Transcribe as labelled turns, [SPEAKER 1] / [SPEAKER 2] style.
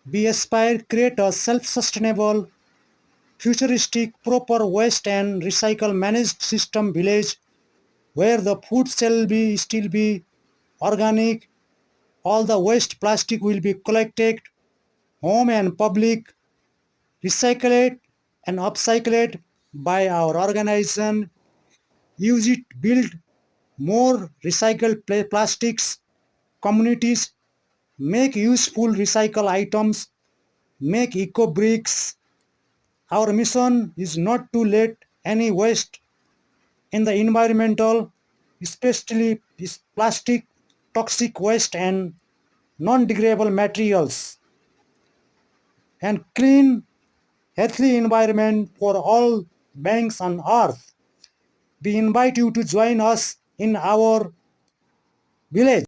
[SPEAKER 1] We aspire create a self-sustainable, futuristic, proper waste and recycle managed system village where the food shall be still be organic, all the waste plastic will be collected, home and public, recycled and upcycled by our organization, use it, build more recycled plastics, communities, make useful recycle items, make eco bricks. Our mission is not to let any waste in the environmental, especially this plastic, toxic waste and non-degradable materials, and clean, healthy environment for all beings on earth. We invite you to join us in our village.